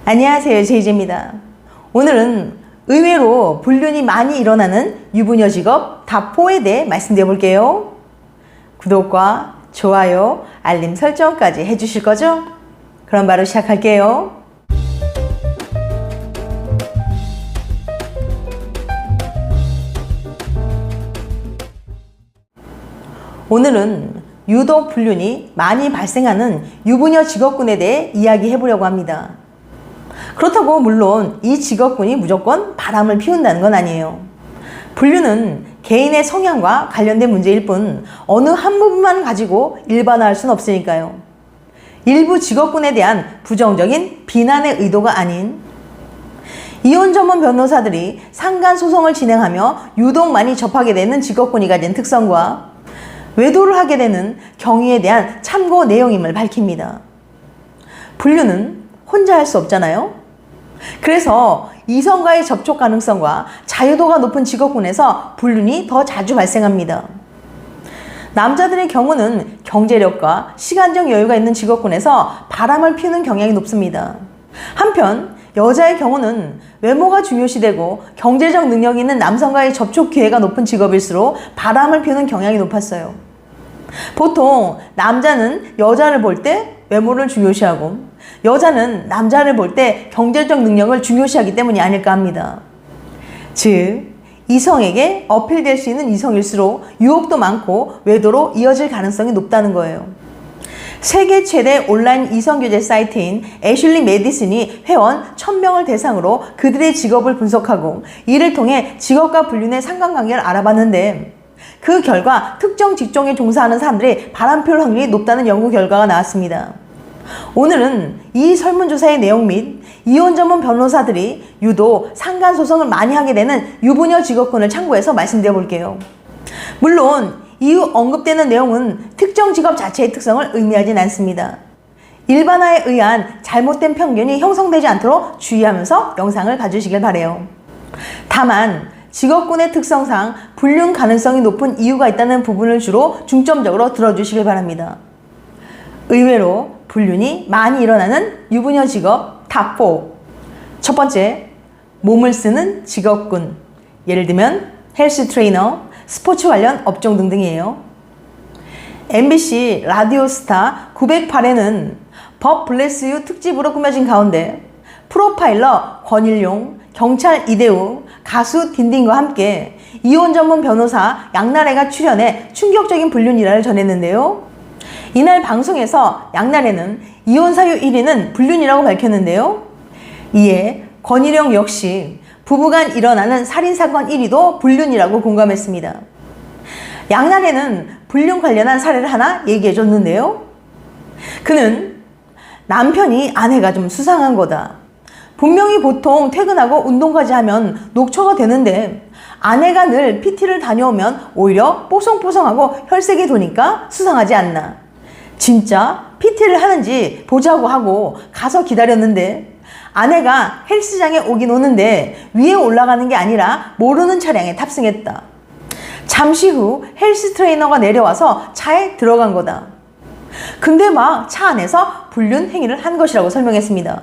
안녕하세요, 제이제입니다. 오늘은 의외로 불륜이 많이 일어나는 유부녀 직업 탑4에 대해 말씀드려 볼게요. 구독과 좋아요, 알림 설정까지 해주실 거죠? 그럼 바로 시작할게요. 오늘은 유독 불륜이 많이 발생하는 유부녀 직업군에 대해 이야기해 보려고 합니다. 그렇다고 물론 이 직업군이 무조건 바람을 피운다는 건 아니에요. 불륜은 개인의 성향과 관련된 문제일 뿐 어느 한 부분만 가지고 일반화할 수는 없으니까요. 일부 직업군에 대한 부정적인 비난의 의도가 아닌 이혼 전문 변호사들이 상간소송을 진행하며 유독 많이 접하게 되는 직업군이 가진 특성과 외도를 하게 되는 경위에 대한 참고 내용임을 밝힙니다. 불륜은 혼자 할 수 없잖아요. 그래서 이성과의 접촉 가능성과 자유도가 높은 직업군에서 불륜이 더 자주 발생합니다. 남자들의 경우는 경제력과 시간적 여유가 있는 직업군에서 바람을 피우는 경향이 높습니다. 한편 여자의 경우는 외모가 중요시되고 경제적 능력이 있는 남성과의 접촉 기회가 높은 직업일수록 바람을 피우는 경향이 높았어요. 보통 남자는 여자를 볼 때 외모를 중요시하고 여자는 남자를 볼 때 경제적 능력을 중요시하기 때문이 아닐까 합니다. 즉, 이성에게 어필될 수 있는 이성일수록 유혹도 많고 외도로 이어질 가능성이 높다는 거예요. 세계 최대 온라인 이성교제 사이트인 애슐리 메디슨이 회원 1000명을 대상으로 그들의 직업을 분석하고 이를 통해 직업과 불륜의 상관관계를 알아봤는데 그 결과 특정 직종에 종사하는 사람들이 바람 피울 확률이 높다는 연구 결과가 나왔습니다. 오늘은 이 설문조사의 내용 및 이혼 전문 변호사들이 유독 상간소송을 많이 하게 되는 유부녀 직업군을 참고해서 말씀드려 볼게요. 물론 이후 언급되는 내용은 특정 직업 자체의 특성을 의미하진 않습니다. 일반화에 의한 잘못된 편견이 형성되지 않도록 주의하면서 영상을 봐주시길 바라요. 다만 직업군의 특성상 불륜 가능성이 높은 이유가 있다는 부분을 주로 중점적으로 들어주시길 바랍니다. 의외로 불륜이 많이 일어나는 유부녀 직업 탑4. 첫 번째, 몸을 쓰는 직업군. 예를 들면 헬스 트레이너, 스포츠 관련 업종 등등이에요. MBC 라디오스타 908에는 법 블레스 유 특집으로 꾸며진 가운데 프로파일러 권일용, 경찰 이대우, 가수 딘딘과 함께 이혼 전문 변호사 양나래가 출연해 충격적인 불륜 일화를 전했는데요. 이날 방송에서 양나래는 이혼 사유 1위는 불륜이라고 밝혔는데요. 이에 권일용 역시 부부간 일어나는 살인사건 1위도 불륜이라고 공감했습니다. 양나래는 불륜 관련한 사례를 하나 얘기해줬는데요. 그는 남편이 아내가 좀 수상한 거다. 분명히 보통 퇴근하고 운동까지 하면 녹초가 되는데 아내가 늘 PT를 다녀오면 오히려 뽀송뽀송하고 혈색이 도니까 수상하지 않나. 진짜 PT를 하는지 보자고 하고 가서 기다렸는데 아내가 헬스장에 오긴 오는데 위에 올라가는 게 아니라 모르는 차량에 탑승했다. 잠시 후 헬스 트레이너가 내려와서 차에 들어간 거다. 근데 막 차 안에서 불륜 행위를 한 것이라고 설명했습니다.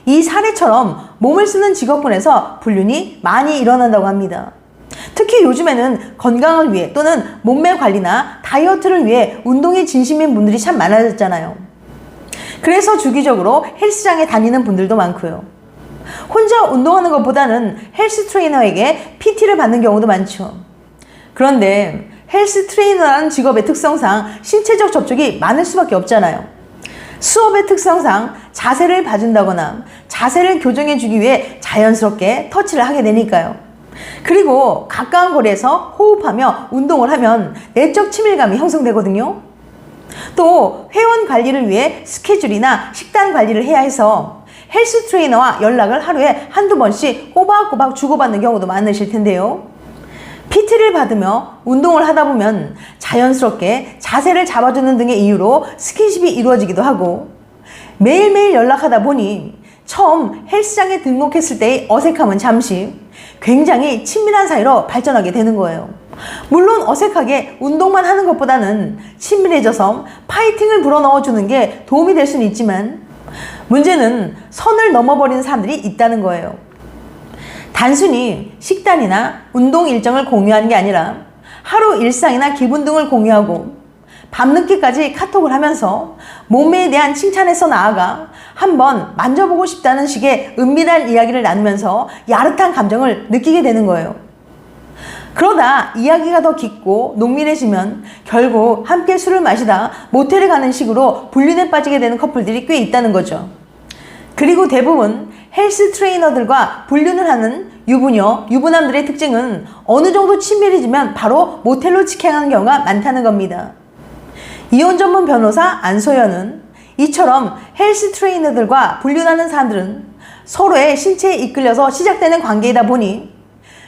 이 사례처럼 몸을 쓰는 직업군에서 불륜이 많이 일어난다고 합니다. 특히 요즘에는 건강을 위해 또는 몸매 관리나 다이어트를 위해 운동에 진심인 분들이 참 많아졌잖아요. 그래서 주기적으로 헬스장에 다니는 분들도 많고요. 혼자 운동하는 것보다는 헬스 트레이너에게 PT를 받는 경우도 많죠. 그런데 헬스 트레이너라는 직업의 특성상 신체적 접촉이 많을 수밖에 없잖아요. 수업의 특성상 자세를 봐준다거나 자세를 교정해주기 위해 자연스럽게 터치를 하게 되니까요. 그리고 가까운 거리에서 호흡하며 운동을 하면 내적 친밀감이 형성되거든요. 또 회원 관리를 위해 스케줄이나 식단 관리를 해야 해서 헬스 트레이너와 연락을 하루에 한두 번씩 꼬박꼬박 주고받는 경우도 많으실 텐데요. PT를 받으며 운동을 하다 보면 자연스럽게 자세를 잡아주는 등의 이유로 스킨십이 이루어지기도 하고 매일매일 연락하다 보니 처음 헬스장에 등록했을 때의 어색함은 잠시 굉장히 친밀한 사이로 발전하게 되는 거예요. 물론 어색하게 운동만 하는 것보다는 친밀해져서 파이팅을 불어넣어주는 게 도움이 될 수는 있지만 문제는 선을 넘어버리는 사람들이 있다는 거예요. 단순히 식단이나 운동 일정을 공유하는 게 아니라 하루 일상이나 기분 등을 공유하고 밤늦게까지 카톡을 하면서 몸매에 대한 칭찬에서 나아가 한번 만져보고 싶다는 식의 은밀한 이야기를 나누면서 야릇한 감정을 느끼게 되는 거예요. 그러다 이야기가 더 깊고 농밀해지면 결국 함께 술을 마시다 모텔에 가는 식으로 불륜에 빠지게 되는 커플들이 꽤 있다는 거죠. 그리고 대부분 헬스 트레이너들과 불륜을 하는 유부녀, 유부남들의 특징은 어느 정도 친밀해지면 바로 모텔로 직행하는 경우가 많다는 겁니다. 이혼 전문 변호사 안소연은 이처럼 헬스 트레이너들과 불륜하는 사람들은 서로의 신체에 이끌려서 시작되는 관계이다 보니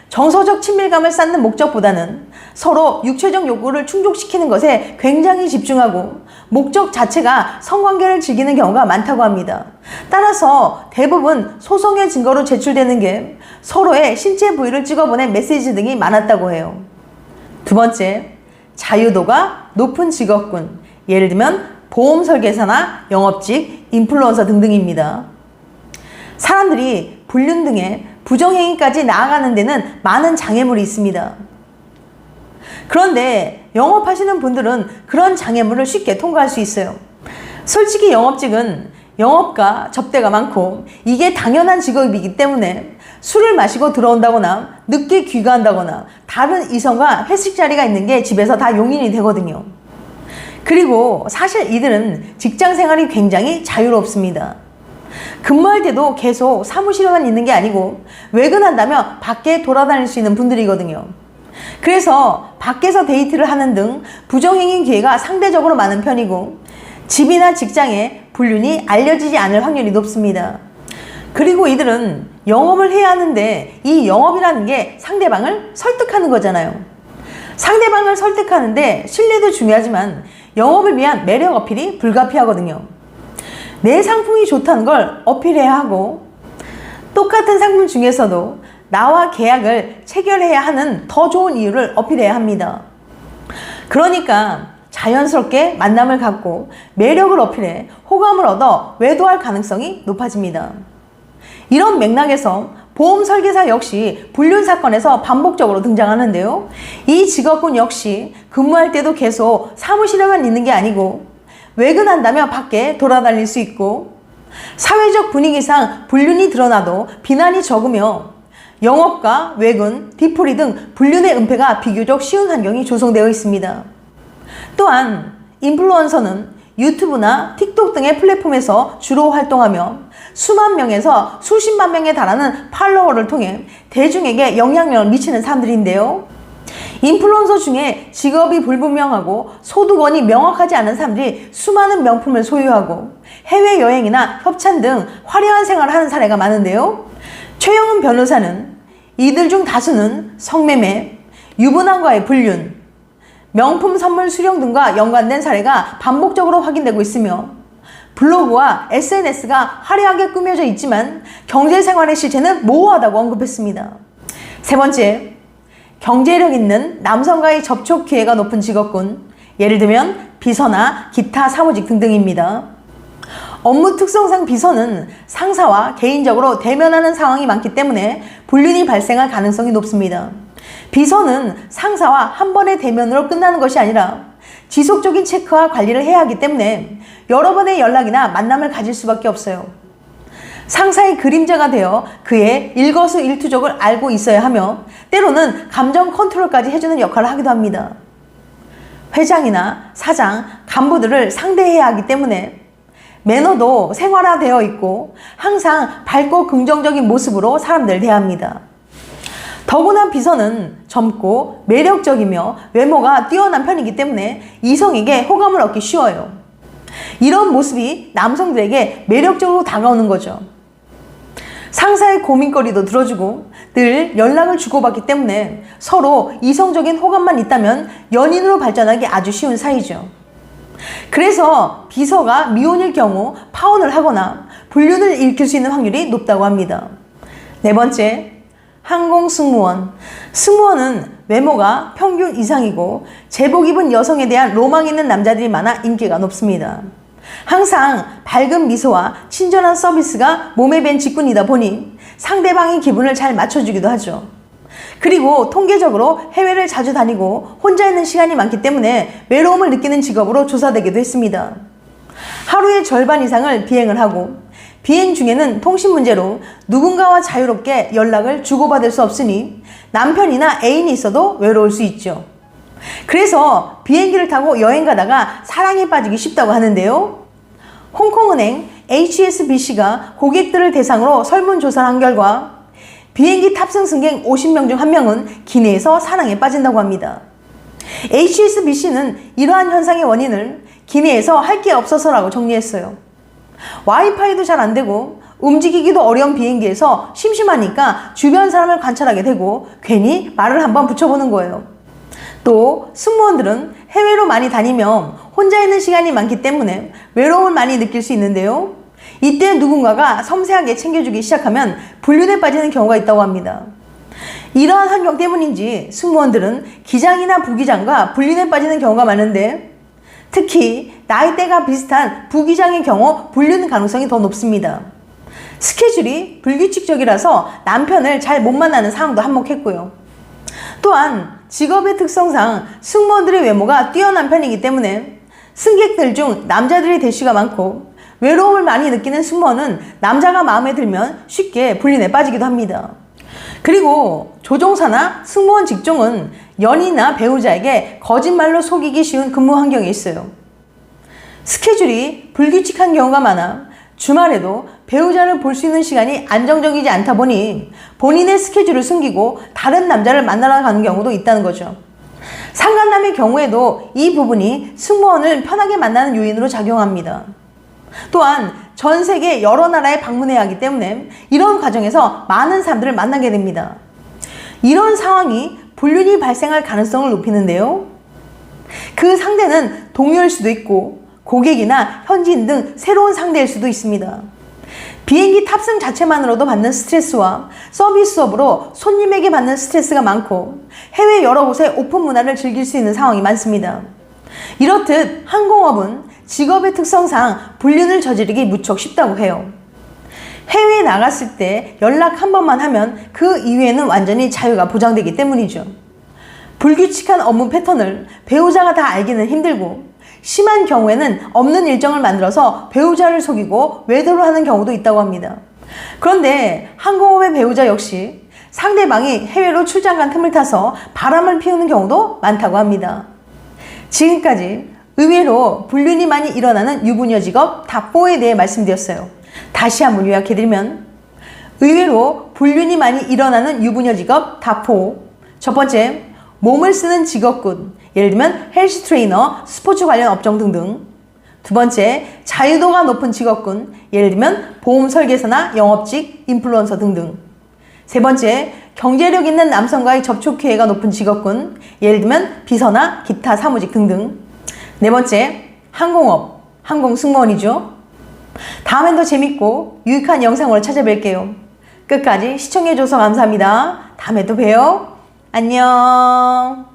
정서적 친밀감을 쌓는 목적보다는 서로 육체적 욕구를 충족시키는 것에 굉장히 집중하고 목적 자체가 성관계를 즐기는 경우가 많다고 합니다. 따라서 대부분 소송의 증거로 제출되는 게 서로의 신체 부위를 찍어보낸 메시지 등이 많았다고 해요. 두 번째, 자유도가 높은 직업군. 예를 들면 보험 설계사나 영업직, 인플루언서 등등입니다. 사람들이 불륜 등의 부정행위까지 나아가는 데는 많은 장애물이 있습니다. 그런데 영업하시는 분들은 그런 장애물을 쉽게 통과할 수 있어요. 솔직히 영업직은 영업과 접대가 많고 이게 당연한 직업이기 때문에 술을 마시고 들어온다거나 늦게 귀가한다거나 다른 이성과 회식 자리가 있는 게 집에서 다 용인이 되거든요. 그리고 사실 이들은 직장 생활이 굉장히 자유롭습니다. 근무할 때도 계속 사무실에만 있는 게 아니고 외근한다면 밖에 돌아다닐 수 있는 분들이거든요. 그래서 밖에서 데이트를 하는 등 부정행위 기회가 상대적으로 많은 편이고 집이나 직장에 불륜이 알려지지 않을 확률이 높습니다. 그리고 이들은 영업을 해야 하는데 이 영업이라는 게 상대방을 설득하는 거잖아요. 상대방을 설득하는데 신뢰도 중요하지만 영업을 위한 매력 어필이 불가피하거든요. 내 상품이 좋다는 걸 어필해야 하고 똑같은 상품 중에서도 나와 계약을 체결해야 하는 더 좋은 이유를 어필해야 합니다. 그러니까 자연스럽게 만남을 갖고 매력을 어필해 호감을 얻어 외도할 가능성이 높아집니다. 이런 맥락에서 보험 설계사 역시 불륜 사건에서 반복적으로 등장하는데요. 이 직업군 역시 근무할 때도 계속 사무실에만 있는 게 아니고 외근한다며 밖에 돌아다닐 수 있고 사회적 분위기상 불륜이 드러나도 비난이 적으며 영업과 외근, 뒤풀이 등 불륜의 은폐가 비교적 쉬운 환경이 조성되어 있습니다. 또한 인플루언서는 유튜브나 틱톡 등의 플랫폼에서 주로 활동하며 수만 명에서 수십만 명에 달하는 팔로워를 통해 대중에게 영향력을 미치는 사람들인데요. 인플루언서 중에 직업이 불분명하고 소득원이 명확하지 않은 사람들이 수많은 명품을 소유하고 해외여행이나 협찬 등 화려한 생활을 하는 사례가 많은데요. 최영은 변호사는 이들 중 다수는 성매매, 유부남과의 불륜, 명품 선물 수령 등과 연관된 사례가 반복적으로 확인되고 있으며 블로그와 SNS가 화려하게 꾸며져 있지만 경제생활의 실체는 모호하다고 언급했습니다. 세 번째, 경제력 있는 남성과의 접촉 기회가 높은 직업군, 예를 들면 비서나 기타 사무직 등등입니다. 업무 특성상 비서는 상사와 개인적으로 대면하는 상황이 많기 때문에 불륜이 발생할 가능성이 높습니다. 비서는 상사와 한 번의 대면으로 끝나는 것이 아니라 지속적인 체크와 관리를 해야 하기 때문에 여러 번의 연락이나 만남을 가질 수밖에 없어요. 상사의 그림자가 되어 그의 일거수일투족을 알고 있어야 하며 때로는 감정 컨트롤까지 해주는 역할을 하기도 합니다. 회장이나 사장, 간부들을 상대해야 하기 때문에 매너도 생활화되어 있고 항상 밝고 긍정적인 모습으로 사람들을 대합니다. 더구나 비서는 젊고 매력적이며 외모가 뛰어난 편이기 때문에 이성에게 호감을 얻기 쉬워요. 이런 모습이 남성들에게 매력적으로 다가오는 거죠. 상사의 고민거리도 들어주고 늘 연락을 주고받기 때문에 서로 이성적인 호감만 있다면 연인으로 발전하기 아주 쉬운 사이죠. 그래서 비서가 미혼일 경우 파혼을 하거나 불륜을 일으킬 수 있는 확률이 높다고 합니다. 네 번째, 항공승무원. 승무원은 외모가 평균 이상이고 제복 입은 여성에 대한 로망 있는 남자들이 많아 인기가 높습니다. 항상 밝은 미소와 친절한 서비스가 몸에 밴 직군이다 보니 상대방의 기분을 잘 맞춰주기도 하죠. 그리고 통계적으로 해외를 자주 다니고 혼자 있는 시간이 많기 때문에 외로움을 느끼는 직업으로 조사되기도 했습니다. 하루의 절반 이상을 비행을 하고 비행 중에는 통신 문제로 누군가와 자유롭게 연락을 주고받을 수 없으니 남편이나 애인이 있어도 외로울 수 있죠. 그래서 비행기를 타고 여행 가다가 사랑에 빠지기 쉽다고 하는데요. 홍콩은행 HSBC가 고객들을 대상으로 설문조사를 한 결과 비행기 탑승 승객 50명 중 1명은 기내에서 사랑에 빠진다고 합니다. HSBC는 이러한 현상의 원인을 기내에서 할 게 없어서라고 정리했어요. 와이파이도 잘 안 되고 움직이기도 어려운 비행기에서 심심하니까 주변 사람을 관찰하게 되고 괜히 말을 한번 붙여보는 거예요. 또 승무원들은 해외로 많이 다니며 혼자 있는 시간이 많기 때문에 외로움을 많이 느낄 수 있는데요. 이때 누군가가 섬세하게 챙겨주기 시작하면 불륜에 빠지는 경우가 있다고 합니다. 이러한 환경 때문인지 승무원들은 기장이나 부기장과 불륜에 빠지는 경우가 많은데 특히 나이대가 비슷한 부기장의 경우 불륜 가능성이 더 높습니다. 스케줄이 불규칙적이라서 남편을 잘 못 만나는 상황도 한몫했고요. 또한 직업의 특성상 승무원들의 외모가 뛰어난 편이기 때문에 승객들 중 남자들의 대시가 많고 외로움을 많이 느끼는 승무원은 남자가 마음에 들면 쉽게 불륜에 빠지기도 합니다. 그리고 조종사나 승무원 직종은 연인이나 배우자에게 거짓말로 속이기 쉬운 근무 환경에 있어요. 스케줄이 불규칙한 경우가 많아 주말에도 배우자를 볼 수 있는 시간이 안정적이지 않다 보니 본인의 스케줄을 숨기고 다른 남자를 만나러 가는 경우도 있다는 거죠. 상간남의 경우에도 이 부분이 승무원을 편하게 만나는 요인으로 작용합니다. 또한 전 세계 여러 나라에 방문해야 하기 때문에 이런 과정에서 많은 사람들을 만나게 됩니다. 이런 상황이 불륜이 발생할 가능성을 높이는데요. 그 상대는 동료일 수도 있고 고객이나 현지인 등 새로운 상대일 수도 있습니다. 비행기 탑승 자체만으로도 받는 스트레스와 서비스업으로 손님에게 받는 스트레스가 많고 해외 여러 곳의 오픈 문화를 즐길 수 있는 상황이 많습니다. 이렇듯 항공업은 직업의 특성상 불륜을 저지르기 무척 쉽다고 해요. 해외에 나갔을 때 연락 한 번만 하면 그 이후에는 완전히 자유가 보장되기 때문이죠. 불규칙한 업무 패턴을 배우자가 다 알기는 힘들고 심한 경우에는 없는 일정을 만들어서 배우자를 속이고 외도를 하는 경우도 있다고 합니다. 그런데 항공업의 배우자 역시 상대방이 해외로 출장 간 틈을 타서 바람을 피우는 경우도 많다고 합니다. 지금까지 의외로 불륜이 많이 일어나는 유부녀 직업 탑4에 대해 말씀드렸어요. 다시 한번 요약해드리면 의외로 불륜이 많이 일어나는 유부녀 직업 탑4. 첫 번째, 몸을 쓰는 직업군. 예를 들면 헬스 트레이너, 스포츠 관련 업종 등등. 두 번째, 자유도가 높은 직업군. 예를 들면 보험 설계사나 영업직, 인플루언서 등등. 세 번째, 경제력 있는 남성과의 접촉 기회가 높은 직업군. 예를 들면 비서나 기타 사무직 등등. 네 번째, 항공업, 항공 승무원이죠. 다음엔 더 재밌고 유익한 영상으로 찾아뵐게요. 끝까지 시청해줘서 감사합니다. 다음에 또 봬요. 안녕.